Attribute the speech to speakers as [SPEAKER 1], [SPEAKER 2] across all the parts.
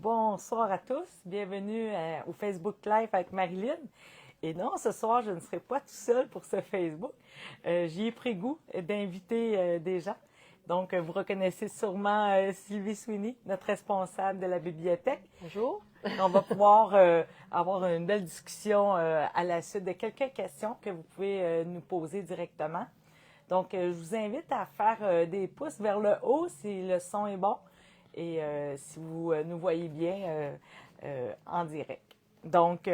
[SPEAKER 1] Bonsoir à tous, bienvenue au Facebook Live avec Marilyn. Et non, ce soir, je ne serai pas tout seul pour ce Facebook. J'y ai pris goût d'inviter des gens. Donc, vous reconnaissez sûrement Sylvie Sweeney, notre responsable de la bibliothèque.
[SPEAKER 2] Bonjour.
[SPEAKER 1] On va pouvoir avoir une belle discussion à la suite de quelques questions que vous pouvez nous poser directement. Donc, je vous invite à faire des pouces vers le haut si le son est bon et si vous nous voyez bien en direct. Donc,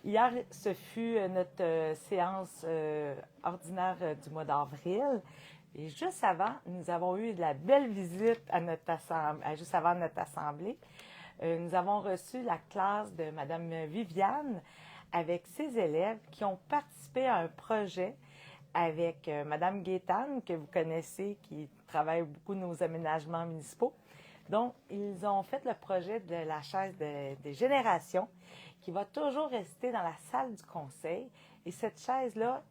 [SPEAKER 1] hier, ce fut notre séance ordinaire du mois d'avril. Et juste avant, nous avons eu de la belle visite à notre assemblée, juste avant notre assemblée. Nous avons reçu la classe de Mme Viviane avec ses élèves qui ont participé à un projet avec Mme Gaétane, que vous connaissez, qui travaille beaucoup nos aménagements municipaux. Donc, ils ont fait le projet de la chaise des générations qui va toujours rester dans la salle du conseil. Et cette chaise-là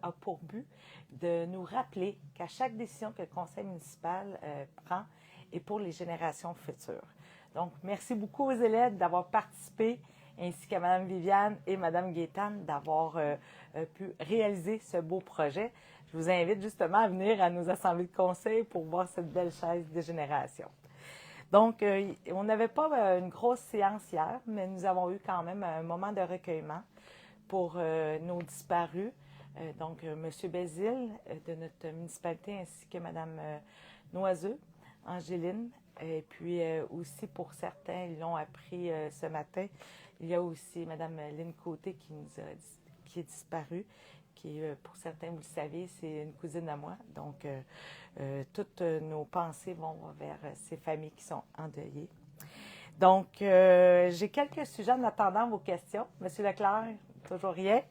[SPEAKER 1] a pour but de nous rappeler qu'à chaque décision que le conseil municipal prend est pour les générations futures. Donc, merci beaucoup aux élèves d'avoir participé, ainsi qu'à Mme Viviane et Mme Gaétane d'avoir pu réaliser ce beau projet. Je vous invite justement à venir à nos assemblées de conseil pour voir cette belle chaise de génération. Donc, on n'avait pas une grosse séance hier, mais nous avons eu quand même un moment de recueillement pour nos disparus. Donc, M. Bézile de notre municipalité ainsi que Mme Noiseux, Angéline. Et puis aussi, pour certains, ils l'ont appris ce matin, il y a aussi Mme Lynne Côté qui est disparue, qui, pour certains, vous le savez, c'est une cousine à moi. Donc, toutes nos pensées vont vers ces familles qui sont endeuillées. Donc, j'ai quelques sujets en attendant vos questions. Monsieur Leclerc, toujours rien.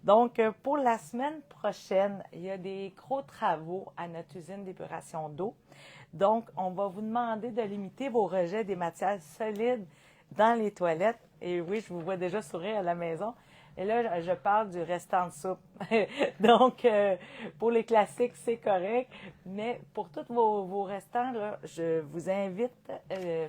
[SPEAKER 1] Donc, pour la semaine prochaine, il y a des gros travaux à notre usine d'épuration d'eau. Donc, on va vous demander de limiter vos rejets des matières solides dans les toilettes. Et oui, je vous vois déjà sourire à la maison. Et là, je parle du restant de soupe. Donc, pour les classiques, c'est correct. Mais pour tous vos restants, là, je vous invite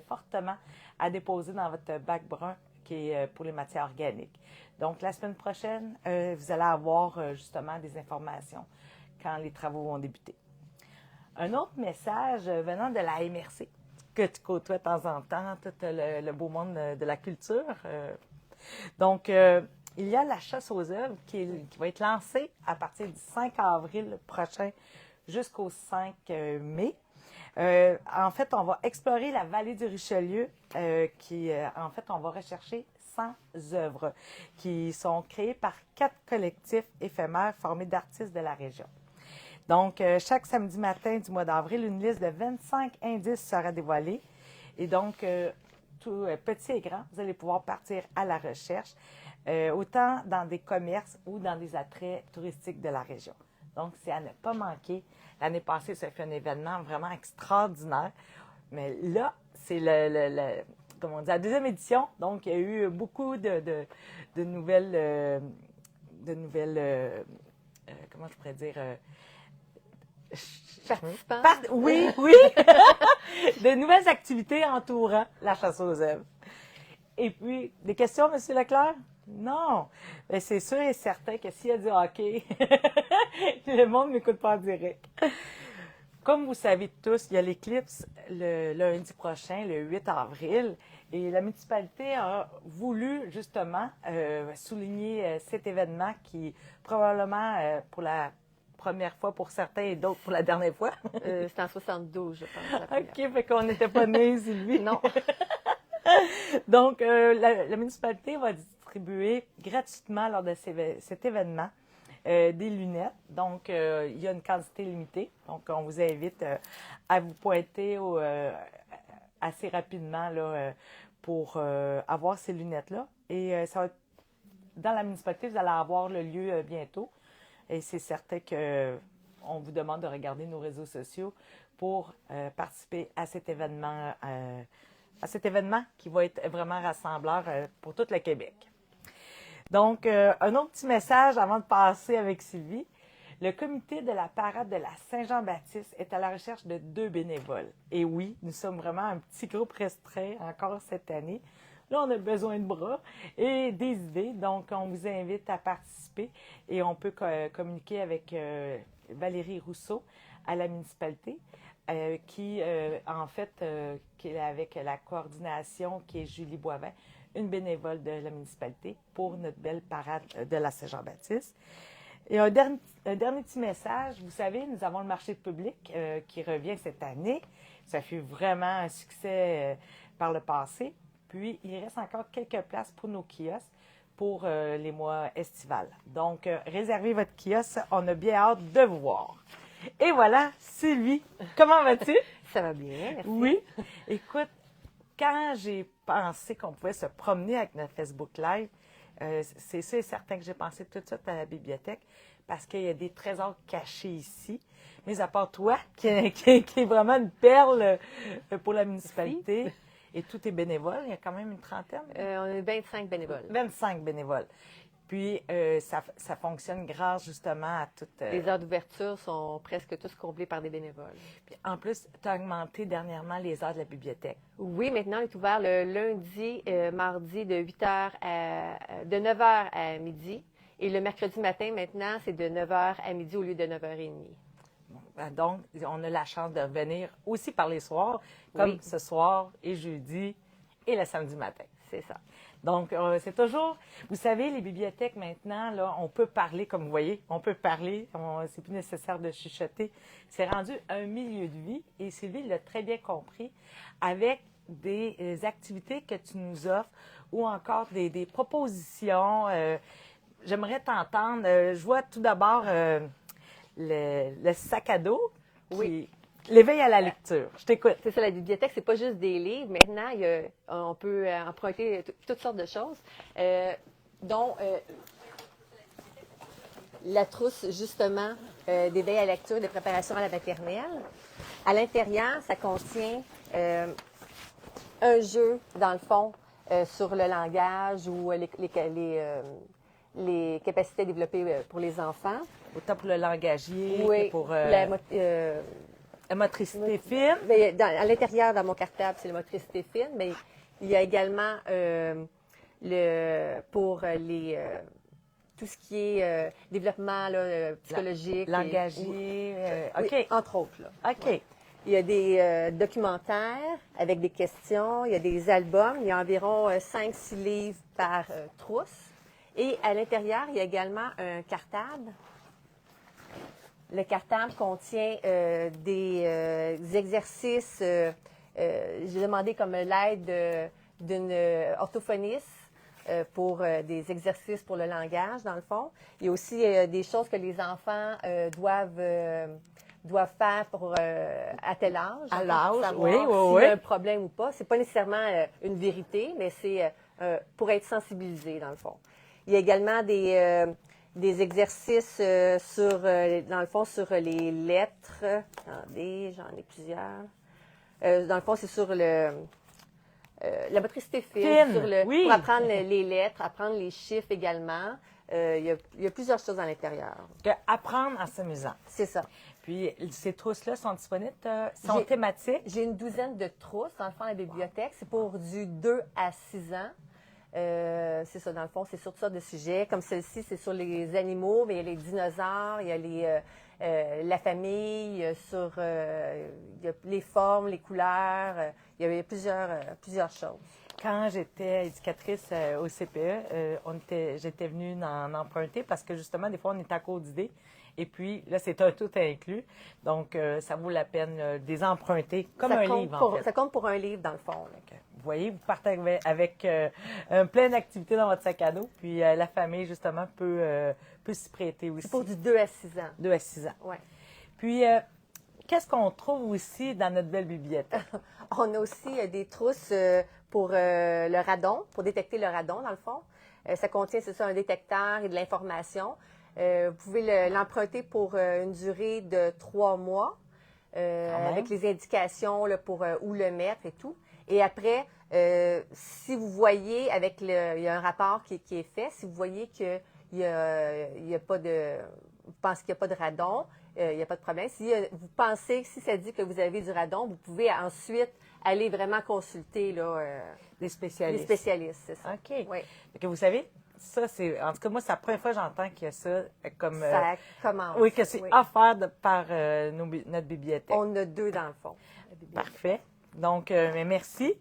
[SPEAKER 1] fortement à déposer dans votre bac brun qui est pour les matières organiques. Donc, la semaine prochaine, vous allez avoir justement des informations quand les travaux vont débuter. Un autre message venant de la MRC, que tu côtoies de temps en temps, tout le beau monde de la culture. Donc, il y a la chasse aux œuvres qui va être lancée à partir du 5 avril prochain jusqu'au 5 mai. En fait, on va explorer la vallée du Richelieu, en fait, on va rechercher 100 œuvres qui sont créées par 4 collectifs éphémères formés d'artistes de la région. Donc, chaque samedi matin du mois d'avril, une liste de 25 indices sera dévoilée. Et donc, tout petit et grand, vous allez pouvoir partir à la recherche, autant dans des commerces ou dans des attraits touristiques de la région. Donc, c'est à ne pas manquer. L'année passée, ça a fait un événement vraiment extraordinaire. Mais là, c'est comment on dit, la deuxième édition. Donc, il y a eu beaucoup de nouvelles, comment je pourrais dire, oui, oui, de nouvelles activités entourant la chasse aux œuvres. Et puis, des questions, M. Leclerc? Non. Mais c'est sûr et certain que s'il y a du hockey, le monde ne m'écoute pas en direct. Comme vous savez tous, il y a l'éclipse le lundi prochain, le 8 avril, et la municipalité a voulu justement souligner cet événement qui, probablement pour la première fois pour certains et d'autres pour la dernière fois.
[SPEAKER 2] C'est en 72, je pense.
[SPEAKER 1] OK, fait qu'on n'était pas nés, Sylvie.
[SPEAKER 2] Non.
[SPEAKER 1] Donc, la municipalité va distribuer gratuitement lors de cet événement des lunettes. Donc, il y a une quantité limitée. Donc, on vous invite à vous pointer assez rapidement là, pour avoir ces lunettes-là. Et ça va être dans la municipalité, vous allez avoir le lieu bientôt. Et c'est certain qu'on vous demande de regarder nos réseaux sociaux pour participer à cet événement qui va être vraiment rassembleur pour tout le Québec. Donc, un autre petit message avant de passer avec Sylvie. Le comité de la parade de la Saint-Jean-Baptiste est à la recherche de 2 bénévoles. Et oui, nous sommes vraiment un petit groupe restreint encore cette année. Là, on a besoin de bras et des idées. Donc, on vous invite à participer et on peut communiquer avec Valérie Rousseau à la municipalité, qui est avec la coordination, qui est Julie Boivin, une bénévole de la municipalité pour notre belle parade de la Saint-Jean-Baptiste. Et un dernier petit message, vous savez, nous avons le marché public qui revient cette année. Ça fut vraiment un succès par le passé. Puis, il reste encore quelques places pour nos kiosques pour les mois estivales. Donc, réservez votre kiosque. On a bien hâte de vous voir. Et voilà, Sylvie, comment vas-tu?
[SPEAKER 2] Ça va bien, merci.
[SPEAKER 1] Oui. Écoute, quand j'ai pensé qu'on pouvait se promener avec notre Facebook Live, c'est sûr et certain que j'ai pensé tout de suite à la bibliothèque parce qu'il y a des trésors cachés ici. Mais à part toi, qui est vraiment une perle pour la municipalité, et tous tes bénévoles, il y a quand même une trentaine.
[SPEAKER 2] On est 25 bénévoles.
[SPEAKER 1] 25 bénévoles. Puis, ça fonctionne grâce justement à toutes...
[SPEAKER 2] Les heures d'ouverture sont presque tous comblées par des bénévoles.
[SPEAKER 1] Puis, en plus, tu as augmenté dernièrement les heures de la bibliothèque.
[SPEAKER 2] Oui, maintenant, on est ouvert le lundi, mardi de 9 h à midi. Et le mercredi matin, maintenant, c'est de 9 h à midi au lieu de 9 h 30.
[SPEAKER 1] Donc, on a la chance de revenir aussi par les soirs, comme
[SPEAKER 2] Oui.
[SPEAKER 1] ce soir et jeudi et le samedi matin.
[SPEAKER 2] C'est ça.
[SPEAKER 1] Donc, c'est toujours... Vous savez, les bibliothèques, maintenant, là, on peut parler, comme vous voyez, on peut parler, c'est plus nécessaire de chuchoter. C'est rendu un milieu de vie, et Sylvie l'a très bien compris, avec des activités que tu nous offres ou encore des propositions. J'aimerais t'entendre. Je vois tout d'abord le sac à dos.
[SPEAKER 2] Oui.
[SPEAKER 1] L'éveil à la lecture. Je t'écoute.
[SPEAKER 2] C'est ça, la bibliothèque, c'est pas juste des livres. Maintenant, on peut emprunter toutes sortes de choses, dont la trousse, justement, d'éveil à la lecture, de préparation à la maternelle. À l'intérieur, ça contient un jeu, dans le fond, sur le langage ou les capacités développées pour les enfants.
[SPEAKER 1] Autant pour le langagier
[SPEAKER 2] Oui,
[SPEAKER 1] que pour
[SPEAKER 2] la
[SPEAKER 1] motricité fine.
[SPEAKER 2] Mais à l'intérieur, dans mon cartable, c'est la motricité fine, mais il y a également pour tout ce qui est développement psychologique.
[SPEAKER 1] Langagier.
[SPEAKER 2] Oui,
[SPEAKER 1] OK.
[SPEAKER 2] entre autres. Là.
[SPEAKER 1] OK.
[SPEAKER 2] Il y a des documentaires avec des questions, il y a des albums, il y a environ 5-6 livres par trousse. Et à l'intérieur, il y a également un cartable. Le cartable contient des exercices. J'ai demandé comme l'aide d'une orthophoniste pour des exercices pour le langage, dans le fond. Il y a aussi des choses que les enfants doivent faire à tel âge.
[SPEAKER 1] À l'âge,
[SPEAKER 2] savoir
[SPEAKER 1] oui,
[SPEAKER 2] s'il y a un problème ou pas. C'est pas nécessairement une vérité, mais c'est pour être sensibilisé, dans le fond. Il y a également des exercices dans le fond, sur les lettres. Attendez, j'en ai plusieurs. Dans le fond, c'est sur la motricité fine,
[SPEAKER 1] oui.
[SPEAKER 2] Pour apprendre les lettres, apprendre les chiffres également. Il y a plusieurs choses à l'intérieur.
[SPEAKER 1] Apprendre en s'amusant.
[SPEAKER 2] C'est ça.
[SPEAKER 1] Puis, ces trousses-là sont disponibles, sont thématiques.
[SPEAKER 2] J'ai une douzaine de trousses, dans le fond, à la bibliothèque. C'est pour du 2 à 6 ans. C'est ça, dans le fond, c'est sur toutes sortes de sujets. Comme celle-ci, c'est sur les animaux, mais il y a les dinosaures, il y a la famille, il y a les formes, les couleurs, il y a plusieurs choses.
[SPEAKER 1] Quand j'étais éducatrice au CPE, j'étais venue en emprunter parce que justement, des fois, on est à court d'idées. Et puis, là, c'est un tout inclus. Donc, ça vaut la peine de les emprunter comme un livre, en fait.
[SPEAKER 2] Ça compte pour un livre, dans le fond. Là.
[SPEAKER 1] Vous voyez, vous partez avec plein d'activités dans votre sac à dos. Puis, la famille, justement, peut s'y prêter aussi.
[SPEAKER 2] C'est pour du 2 à 6 ans.
[SPEAKER 1] 2 à 6 ans.
[SPEAKER 2] Oui.
[SPEAKER 1] Puis, qu'est-ce qu'on trouve aussi dans notre belle bibliothèque?
[SPEAKER 2] On a aussi des trousses pour le radon, pour détecter le radon, dans le fond. Ça contient, c'est ça, un détecteur et de l'information. Vous pouvez l'emprunter pour une durée de 3 mois, avec les indications là, pour où le mettre et tout. Et après, si vous voyez, il y a un rapport qui est fait, si vous voyez qu'il n'y a pas vous pensez qu'il n'y a pas de radon, il n'y a pas de problème. Si vous pensez, si ça dit que vous avez du radon, vous pouvez ensuite aller vraiment consulter là,
[SPEAKER 1] Des
[SPEAKER 2] les
[SPEAKER 1] spécialistes.
[SPEAKER 2] spécialistes, c'est ça.
[SPEAKER 1] OK.
[SPEAKER 2] Oui.
[SPEAKER 1] Fait que vous savez, ça, c'est. En tout cas, moi, c'est la première fois que j'entends qu'il y a ça comme.
[SPEAKER 2] Ça commence.
[SPEAKER 1] oui, que c'est
[SPEAKER 2] Oui.
[SPEAKER 1] offert par notre bibliothèque.
[SPEAKER 2] On a 2 dans le fond. la bibliothèque.
[SPEAKER 1] Parfait. Donc, mais merci.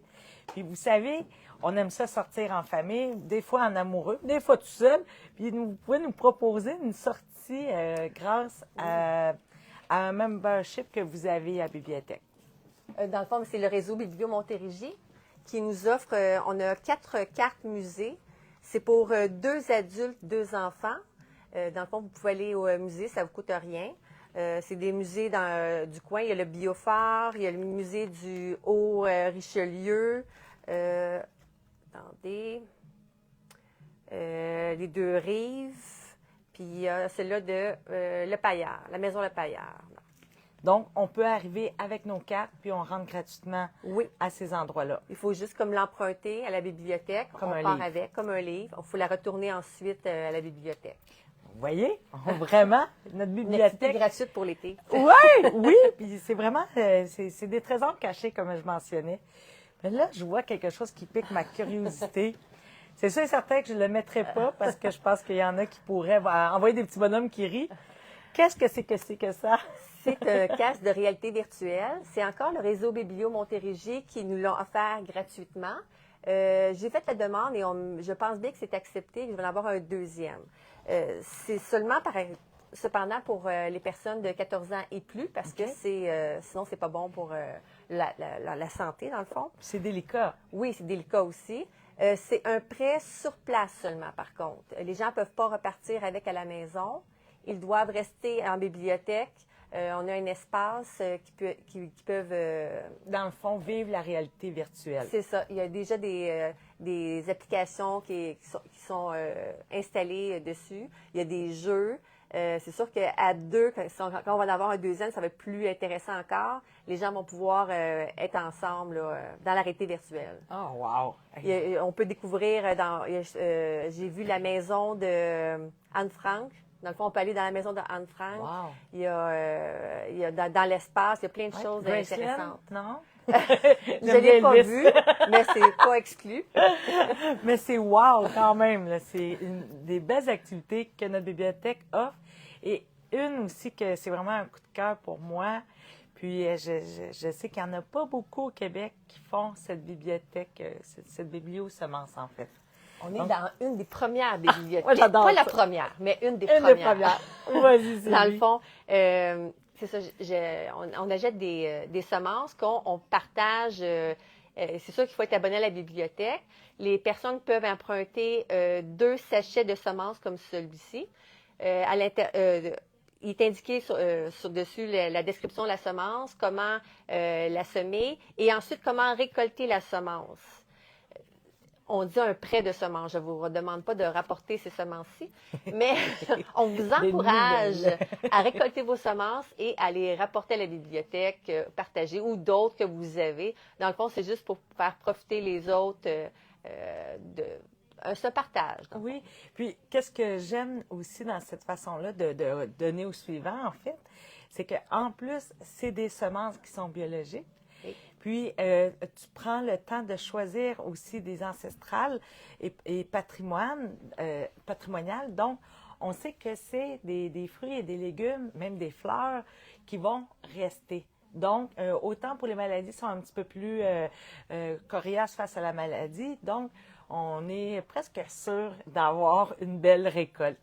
[SPEAKER 1] Puis, vous savez, on aime ça sortir en famille, des fois en amoureux, des fois tout seul. Puis, vous pouvez nous proposer une sortie grâce à un membership que vous avez à la bibliothèque.
[SPEAKER 2] Dans le fond, c'est le réseau Biblio Montérégie qui nous offre, on a 4 cartes musées. C'est pour 2 adultes, 2 enfants. Dans le fond, vous pouvez aller au musée, ça ne vous coûte rien. C'est des musées du coin. Il y a le Biophare, il y a le musée du Haut-Richelieu. Attendez. Les 2 Rives. Puis il y a celle-là de Le Paillard, la maison Le Paillard.
[SPEAKER 1] Donc, on peut arriver avec nos cartes, puis on rentre gratuitement
[SPEAKER 2] Oui.
[SPEAKER 1] à ces endroits-là.
[SPEAKER 2] Il faut juste comme l'emprunter à la bibliothèque.
[SPEAKER 1] Comme
[SPEAKER 2] on
[SPEAKER 1] un
[SPEAKER 2] part
[SPEAKER 1] livre.
[SPEAKER 2] avec, comme un livre. Il faut la retourner ensuite à la bibliothèque.
[SPEAKER 1] Vous voyez, vraiment, notre
[SPEAKER 2] Une activité
[SPEAKER 1] bibliothèque.
[SPEAKER 2] gratuite pour l'été.
[SPEAKER 1] Oui, oui, puis c'est vraiment, c'est des trésors cachés, comme je mentionnais. Mais là, je vois quelque chose qui pique ma curiosité. C'est sûr et certain que je ne le mettrai pas parce que je pense qu'il y en a qui pourraient envoyer des petits bonhommes qui rient. Qu'est-ce que c'est que ça?
[SPEAKER 2] C'est un casque de réalité virtuelle. C'est encore le réseau Biblio Montérégie qui nous l'a offert gratuitement. J'ai fait la demande et je pense bien que c'est accepté. Je vais en avoir un deuxième. C'est seulement cependant pour les personnes de 14 ans et plus parce que sinon c'est pas bon pour la santé dans le fond.
[SPEAKER 1] C'est délicat.
[SPEAKER 2] Oui, c'est délicat aussi. C'est un prêt sur place seulement par contre. Les gens ne peuvent pas repartir avec à la maison. Ils doivent rester en bibliothèque. On a un espace qui peuvent...
[SPEAKER 1] Dans le fond, vivre la réalité virtuelle.
[SPEAKER 2] C'est ça. Il y a déjà des applications qui sont installées dessus. Il y a des jeux. C'est sûr qu'à 2, quand on va en avoir un deuxième, ça va être plus intéressant encore. Les gens vont pouvoir être ensemble là, dans la réalité virtuelle.
[SPEAKER 1] Oh, wow!
[SPEAKER 2] On peut découvrir... j'ai vu la maison de Anne Frank. Dans le fond, on peut aller dans la maison de Anne Frank.
[SPEAKER 1] Wow.
[SPEAKER 2] Il y a dans l'espace, il y a plein de choses intéressantes.
[SPEAKER 1] Non?
[SPEAKER 2] Je ne l'ai pas vu, mais c'est pas exclu.
[SPEAKER 1] Mais c'est wow quand même. Là. C'est des belles activités que notre bibliothèque offre. Et une aussi que c'est vraiment un coup de cœur pour moi. Puis je sais qu'il n'y en a pas beaucoup au Québec qui font cette bibliothèque, cette biblio-semence en fait.
[SPEAKER 2] On est dans une des premières bibliothèques.
[SPEAKER 1] Moi, j'adore
[SPEAKER 2] pas la
[SPEAKER 1] ça.
[SPEAKER 2] première, mais une des
[SPEAKER 1] Une
[SPEAKER 2] premières.
[SPEAKER 1] des premières. Vas-y, c'est
[SPEAKER 2] Dans le fond, c'est ça, on achète des semences qu'on partage. C'est sûr qu'il faut être abonné à la bibliothèque. Les personnes peuvent emprunter 2 sachets de semences comme celui-ci. Il est indiqué dessus la description de la semence, comment la semer et ensuite comment récolter la semence. On dit un prêt de semences. Je ne vous demande pas de rapporter ces semences-ci, mais on vous encourage à récolter vos semences et à les rapporter à la bibliothèque, partager ou d'autres que vous avez. Dans le fond, c'est juste pour faire profiter les autres ce partage.
[SPEAKER 1] Oui. Puis, qu'est-ce que j'aime aussi dans cette façon-là de donner au suivant, en fait, c'est qu'en plus, c'est des semences qui sont biologiques.
[SPEAKER 2] Oui.
[SPEAKER 1] Puis, tu prends le temps de choisir aussi des ancestrales et patrimoniales. Donc, on sait que c'est des fruits et des légumes, même des fleurs, qui vont rester. Donc, autant pour les maladies qui sont un petit peu plus coriaces face à la maladie. Donc, on est presque sûr d'avoir une belle récolte.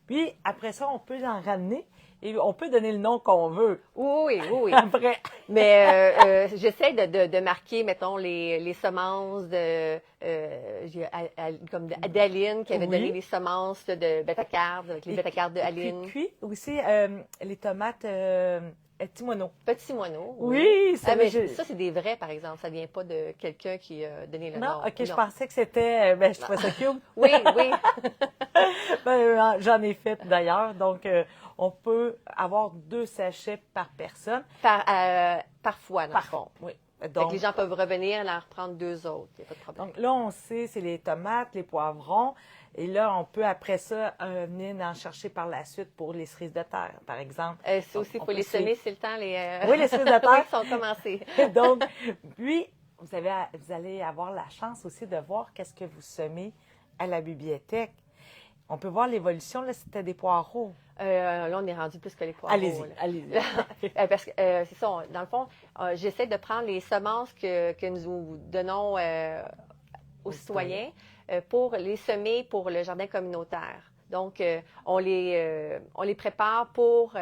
[SPEAKER 1] Puis, après ça, on peut en ramener et on peut donner le nom qu'on veut.
[SPEAKER 2] Oui.
[SPEAKER 1] Après.
[SPEAKER 2] Mais j'essaie de marquer, mettons, les semences comme d'Aline, qui avait donné les semences de bêta-carde, avec les bêta-cardes de Aline.
[SPEAKER 1] Puis aussi, les tomates Timono.
[SPEAKER 2] Petit moineau.
[SPEAKER 1] Oui, ça,
[SPEAKER 2] mais ça, c'est des vrais, par exemple. Ça vient pas de quelqu'un qui a donné le nom.
[SPEAKER 1] Non, OK, je pensais que c'était... je trouvais ça cute.
[SPEAKER 2] Oui.
[SPEAKER 1] J'en ai fait d'ailleurs. Donc, on peut avoir 2 sachets par personne.
[SPEAKER 2] Parfois, dans le fond.
[SPEAKER 1] Oui.
[SPEAKER 2] Fait que les gens peuvent revenir et en reprendre 2 autres. Il n'y a pas de problème.
[SPEAKER 1] Donc là, on sait, c'est les tomates, les poivrons. Et là, on peut après ça venir en chercher par la suite pour les cerises de terre, par exemple.
[SPEAKER 2] C'est aussi, il faut les semer, c'est le temps.
[SPEAKER 1] Oui, les cerises de terre.
[SPEAKER 2] sont commencées.
[SPEAKER 1] Donc, puis, vous allez avoir la chance aussi de voir qu'est-ce que vous semez à la bibliothèque. On peut voir l'évolution. Là, c'était des poireaux.
[SPEAKER 2] Là, on est rendu plus que les poireaux.
[SPEAKER 1] Allez-y.
[SPEAKER 2] Parce que c'est ça, dans le fond, j'essaie de prendre les semences que nous donnons aux citoyens pour les semer pour le jardin communautaire. Donc, on les prépare pour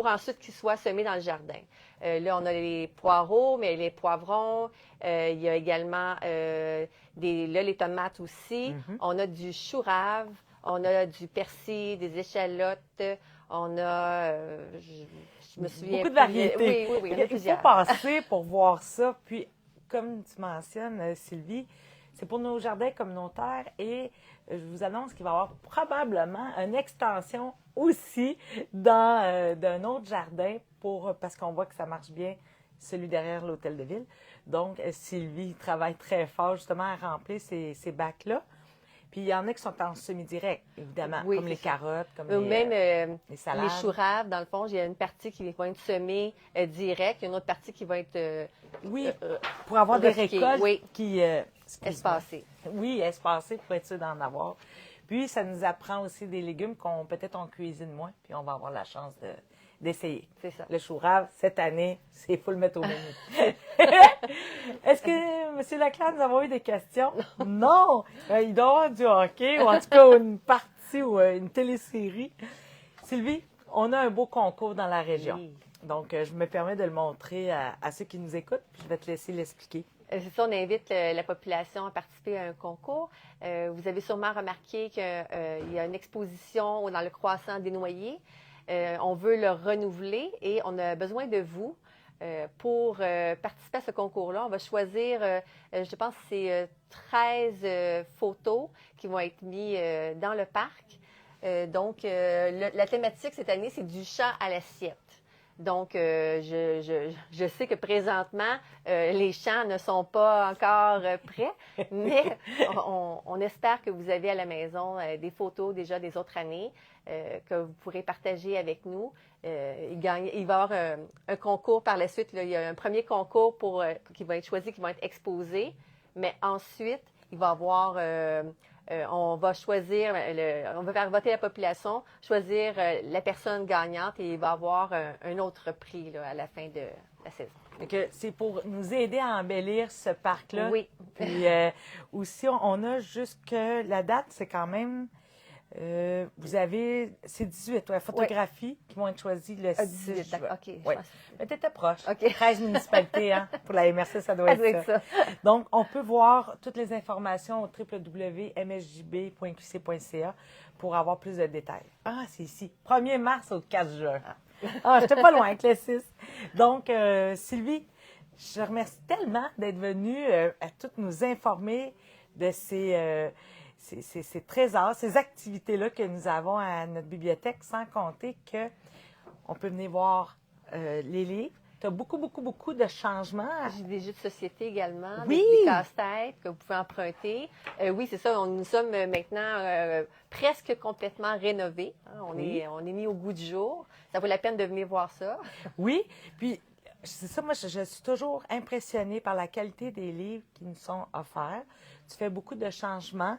[SPEAKER 2] ensuite qu'ils soient semés dans le jardin. Là, on a les poireaux, mais les poivrons. Il y a également les tomates aussi. On a du chou rave. On a du persil, des échalotes. On a, je me souviens.
[SPEAKER 1] Beaucoup de variétés.
[SPEAKER 2] Oui, il y en a plusieurs.
[SPEAKER 1] Il faut passer pour voir ça. Puis, comme tu mentionnes, Sylvie, c'est pour nos jardins communautaires et je vous annonce qu'il va y avoir probablement une extension aussi d'un autre jardin parce qu'on voit que ça marche bien, celui derrière l'hôtel de ville. Donc, Sylvie travaille très fort justement à remplir ces bacs-là. Puis, il y en a qui sont en semi-direct, évidemment, comme les carottes, comme les salades.
[SPEAKER 2] Les choux raves, dans le fond, il y a une partie qui va être semée direct, il y a une autre partie qui va être
[SPEAKER 1] pour avoir des récoltes qui...
[SPEAKER 2] espacées.
[SPEAKER 1] Oui, espacées pour être sûr d'en avoir. Puis, ça nous apprend aussi des légumes qu'on peut-être on cuisine moins, puis on va avoir la chance d'essayer.
[SPEAKER 2] C'est ça.
[SPEAKER 1] Le chou rave, cette année, il faut le mettre au menu. Est-ce que, M. Leclerc, nous avons eu des questions? Non! Il doit y avoir du hockey, ou en tout cas une partie ou une télésérie. Sylvie, on a un beau concours dans la région.
[SPEAKER 2] Oui.
[SPEAKER 1] Donc, je me permets de le montrer à ceux qui nous écoutent, puis je vais te laisser l'expliquer.
[SPEAKER 2] C'est ça, on invite la population à participer à un concours. Vous avez sûrement remarqué qu'il y a une exposition dans le croissant des noyers. On veut le renouveler et on a besoin de vous pour participer à ce concours-là. On va choisir, je pense que c'est 13 photos qui vont être mises dans le parc. Donc, la thématique cette année, c'est du champ à l'assiette. Donc, je sais que présentement, les champs ne sont pas encore prêts, mais on espère que vous avez à la maison des photos déjà des autres années que vous pourrez partager avec nous. Il va y avoir un concours par la suite. Là. Il y a un premier concours qui va être choisi, qui va être exposé, mais ensuite, il va y avoir... on va choisir, on va faire voter la population, choisir la personne gagnante et il va y avoir un autre prix là, à la fin de la saison.
[SPEAKER 1] C'est pour nous aider à embellir ce parc-là.
[SPEAKER 2] Oui.
[SPEAKER 1] Puis aussi, on a jusque la date, c'est quand même... vous avez, c'est 18 photographies qui vont être choisies le 6 juin.
[SPEAKER 2] OK.
[SPEAKER 1] Oui. Mais tu étais proche.
[SPEAKER 2] OK.
[SPEAKER 1] 13 municipalités, hein? Pour la MRC, ça doit être ça. Donc, on peut voir toutes les informations au www.msjb.qc.ca pour avoir plus de détails. Ah, c'est ici. 1er mars au 4 juin. Ah, j'étais pas loin avec le 6. Donc, Sylvie, je remercie tellement d'être venue à toutes nous informer de ces trésors, ces activités-là que nous avons à notre bibliothèque, sans compter qu'on peut venir voir les livres. Tu as beaucoup de changements.
[SPEAKER 2] J'ai des jeux de société également,
[SPEAKER 1] oui.
[SPEAKER 2] des casse-têtes que vous pouvez emprunter. Oui, c'est ça, nous sommes maintenant presque complètement rénovés. Hein. On est mis au goût du jour. Ça vaut la peine de venir voir ça.
[SPEAKER 1] Oui, puis c'est ça, moi, je suis toujours impressionnée par la qualité des livres qui nous sont offerts. Tu fais beaucoup de changements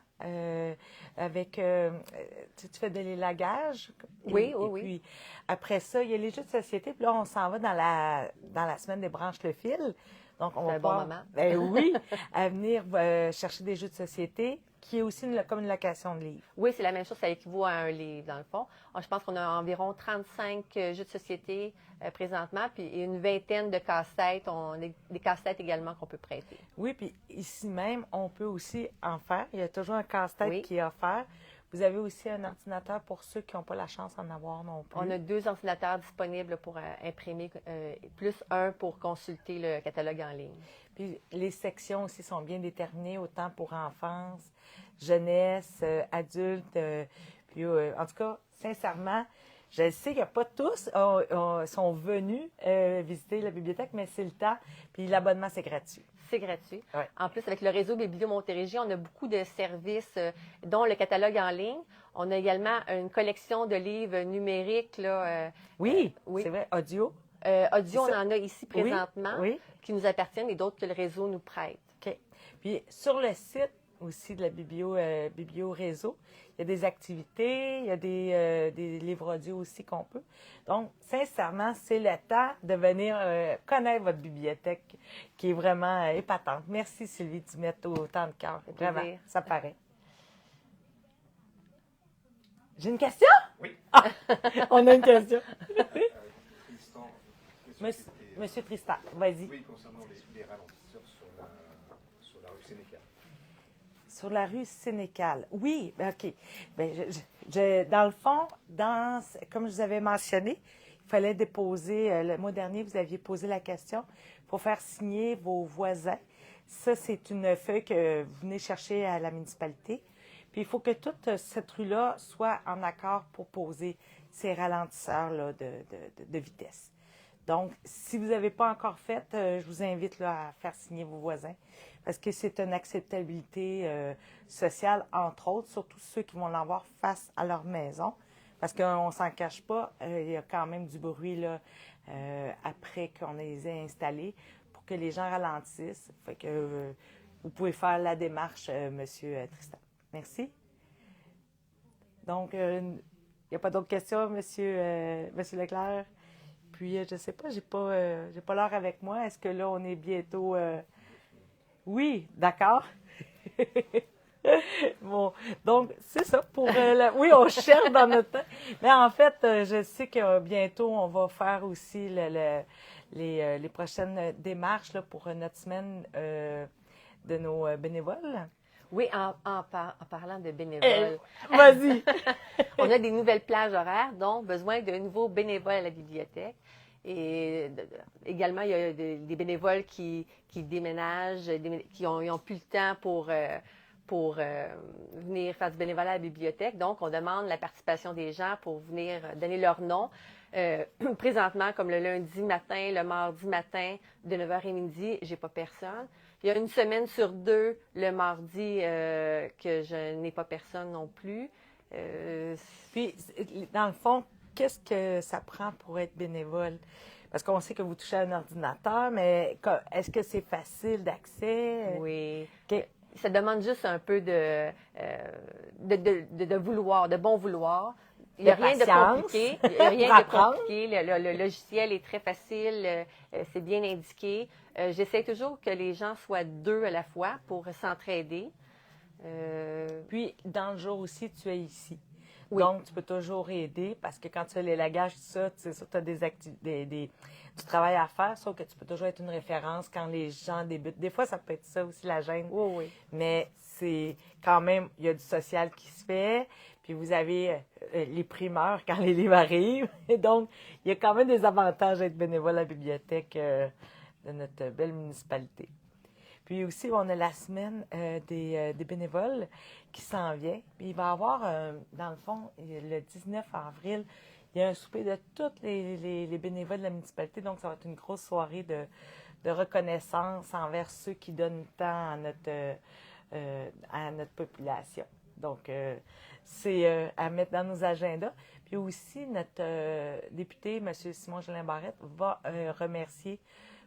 [SPEAKER 1] avec... tu fais de l'élagage.
[SPEAKER 2] Oui.
[SPEAKER 1] Puis après ça, il y a les jeux de société. Puis là, on s'en va dans la semaine des branches le fil. Donc, on va
[SPEAKER 2] un bon moment.
[SPEAKER 1] Oui, à venir chercher des jeux de société qui est aussi comme une location de livres.
[SPEAKER 2] Oui, c'est la même chose. Ça équivaut à un livre, dans le fond. Je pense qu'on a environ 35 jeux de société présentement, puis une vingtaine de casse-têtes. On a des casse-têtes également qu'on peut prêter.
[SPEAKER 1] Oui, puis ici même, on peut aussi en faire. Il y a toujours un casse-tête qui est offert. Vous avez aussi un ordinateur pour ceux qui n'ont pas la chance d'en avoir non plus.
[SPEAKER 2] On a 2 ordinateurs disponibles pour imprimer, plus un pour consulter le catalogue en ligne.
[SPEAKER 1] Puis les sections aussi sont bien déterminées, autant pour enfance, jeunesse, adultes. Puis en tout cas, sincèrement, Je sais que pas tous sont venus visiter la bibliothèque, mais c'est le temps. Puis l'abonnement, c'est gratuit.
[SPEAKER 2] C'est gratuit.
[SPEAKER 1] Ouais.
[SPEAKER 2] En plus, avec le réseau Biblio Montérégie, on a beaucoup de services, dont le catalogue en ligne. On a également une collection de livres numériques. Là,
[SPEAKER 1] Oui,
[SPEAKER 2] oui.
[SPEAKER 1] c'est vrai. Audio.
[SPEAKER 2] Audio, on
[SPEAKER 1] C'est ça.
[SPEAKER 2] en a ici présentement,
[SPEAKER 1] Oui.
[SPEAKER 2] qui nous appartiennent et d'autres que le réseau nous prête.
[SPEAKER 1] OK. Puis sur le site aussi de la Biblio Réseau, il y a des activités, il y a des livres audio aussi qu'on peut. Donc, sincèrement, c'est le temps de venir connaître votre bibliothèque qui est vraiment épatante. Merci Sylvie, tu mets autant de cœur.
[SPEAKER 2] fait
[SPEAKER 1] Vraiment,
[SPEAKER 2] plaisir.
[SPEAKER 1] ça paraît. J'ai une question?
[SPEAKER 3] Oui.
[SPEAKER 1] Ah, on a une question.
[SPEAKER 3] Tristan,
[SPEAKER 1] Monsieur Tristan, vas-y.
[SPEAKER 3] Oui, concernant les ralentisseurs sur la rue Sénécal.
[SPEAKER 1] Sur la rue Sénécal. Oui, ben, OK. Ben, dans le fond, comme je vous avais mentionné, il fallait déposer, le mois dernier, vous aviez posé la question pour faire signer vos voisins. Ça, c'est une feuille que vous venez chercher à la municipalité. Puis il faut que toute cette rue-là soit en accord pour poser ces ralentisseurs-là de vitesse. Donc, si vous n'avez pas encore fait, je vous invite là, à faire signer vos voisins parce que c'est une acceptabilité sociale, entre autres, surtout ceux qui vont l'avoir face à leur maison. Parce qu'on ne s'en cache pas, il y a quand même du bruit là, après qu'on les ait installés pour que les gens ralentissent. Fait que vous pouvez faire la démarche, Monsieur Tristan. Merci. Donc, il n'y a pas d'autres questions, Monsieur Leclerc? Puis, je ne sais pas, j'ai pas l'heure avec moi. Est-ce que là, on est bientôt... Oui, d'accord. Bon, donc, c'est ça pour... Oui, on cherche dans notre temps. Mais en fait, je sais que bientôt, on va faire aussi les prochaines démarches là, pour notre semaine de nos bénévoles.
[SPEAKER 2] Oui, en parlant de bénévoles,
[SPEAKER 1] Vas-y!
[SPEAKER 2] on a des nouvelles plages horaires, donc besoin de nouveaux bénévoles à la bibliothèque. Et également, il y a des bénévoles qui déménagent, qui n'ont plus le temps pour venir faire du bénévolat à la bibliothèque. Donc, on demande la participation des gens pour venir donner leur nom. Présentement, comme le lundi matin, le mardi matin, de 9h à midi, j'ai pas personne. Il y a une semaine sur deux, le mardi, que je n'ai pas personne non plus.
[SPEAKER 1] Puis, dans le fond, qu'est-ce que ça prend pour être bénévole? Parce qu'on sait que vous touchez à un ordinateur, mais est-ce que c'est facile d'accès?
[SPEAKER 2] Oui.
[SPEAKER 1] Okay.
[SPEAKER 2] Ça demande juste un peu de vouloir, de bon vouloir. Il n'y a rien de compliqué. Il n'y a rien de compliqué. Le logiciel est très facile. C'est bien indiqué. J'essaie toujours que les gens soient deux à la fois pour s'entraider.
[SPEAKER 1] Puis, dans le jour aussi, tu es ici.
[SPEAKER 2] Oui.
[SPEAKER 1] Donc, tu peux toujours aider parce que quand tu as les lagages, tout ça, tu as du travail à faire, sauf que tu peux toujours être une référence quand les gens débutent. Des fois, ça peut être ça aussi, la gêne.
[SPEAKER 2] Oui, oui.
[SPEAKER 1] Mais c'est quand même, il y a du social qui se fait. Puis vous avez les primeurs quand les livres arrivent. Et donc, il y a quand même des avantages à être bénévole à la bibliothèque de notre belle municipalité. Puis aussi, on a la semaine des bénévoles qui s'en vient. Puis il va y avoir, dans le fond, le 19 avril, il y a un souper de tous les bénévoles de la municipalité. Donc, ça va être une grosse soirée de reconnaissance envers ceux qui donnent tant à notre population. Donc, c'est à mettre dans nos agendas. Puis aussi, notre député, M. Simon-Jolin Barrette, va remercier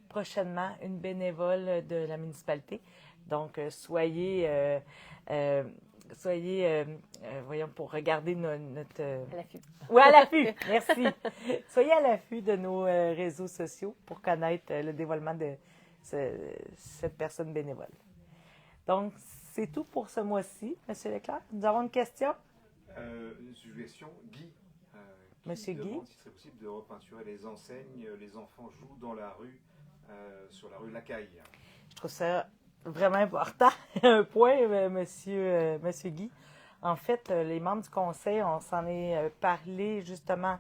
[SPEAKER 1] prochainement une bénévole de la municipalité. Donc, soyez, voyons, pour regarder notre...
[SPEAKER 2] À l'affût.
[SPEAKER 1] Oui, à l'affût, merci. Soyez à l'affût de nos réseaux sociaux pour connaître le dévoilement de cette personne bénévole. Donc, c'est tout pour ce mois-ci, M. Leclerc. Nous avons une question?
[SPEAKER 3] Une suggestion, Guy.
[SPEAKER 1] Monsieur Guy.
[SPEAKER 3] Demande si serait possible de repeinturer les enseignes. Les enfants jouent dans la rue, sur la rue Lacaille.
[SPEAKER 1] Je trouve ça vraiment important. Un point, monsieur Guy. En fait, les membres du conseil, on s'en est parlé justement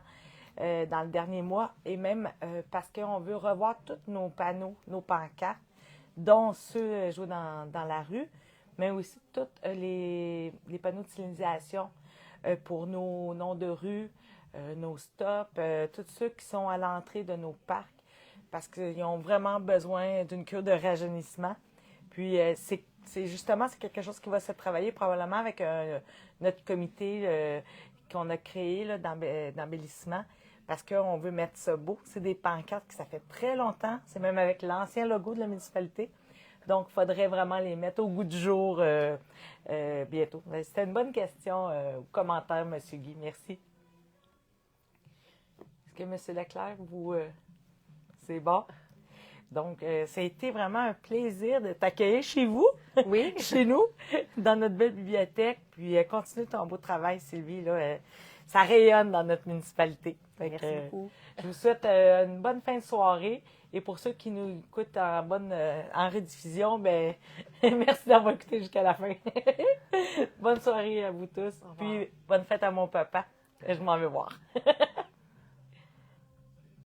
[SPEAKER 1] dans le dernier mois et même parce qu'on veut revoir tous nos panneaux, nos pancartes, dont ceux joués dans la rue, mais aussi tous les panneaux de signalisation pour nos noms de rue, nos stops, tous ceux qui sont à l'entrée de nos parcs, parce qu'ils ont vraiment besoin d'une cure de rajeunissement. Puis, c'est justement, c'est quelque chose qui va se travailler probablement avec notre comité qu'on a créé là, d'embellissement, parce qu'on veut mettre ça beau. C'est des pancartes que ça fait très longtemps. C'est même avec l'ancien logo de la municipalité. Donc, il faudrait vraiment les mettre au goût du jour bientôt. C'était une bonne question ou commentaire, M. Guy. Merci. Est-ce que M. Leclerc, vous... c'est bon? Donc, ça a été vraiment un plaisir de t'accueillir chez vous,
[SPEAKER 2] Oui.
[SPEAKER 1] chez nous, dans notre belle bibliothèque. Puis, continue ton beau travail, Sylvie. Là, ça rayonne dans notre municipalité.
[SPEAKER 2] Merci beaucoup.
[SPEAKER 1] Je vous souhaite une bonne fin de soirée. Et pour ceux qui nous écoutent en rediffusion, ben merci d'avoir écouté jusqu'à la fin. Bonne soirée à vous tous. Puis, bonne fête à mon papa. Je m'en vais voir.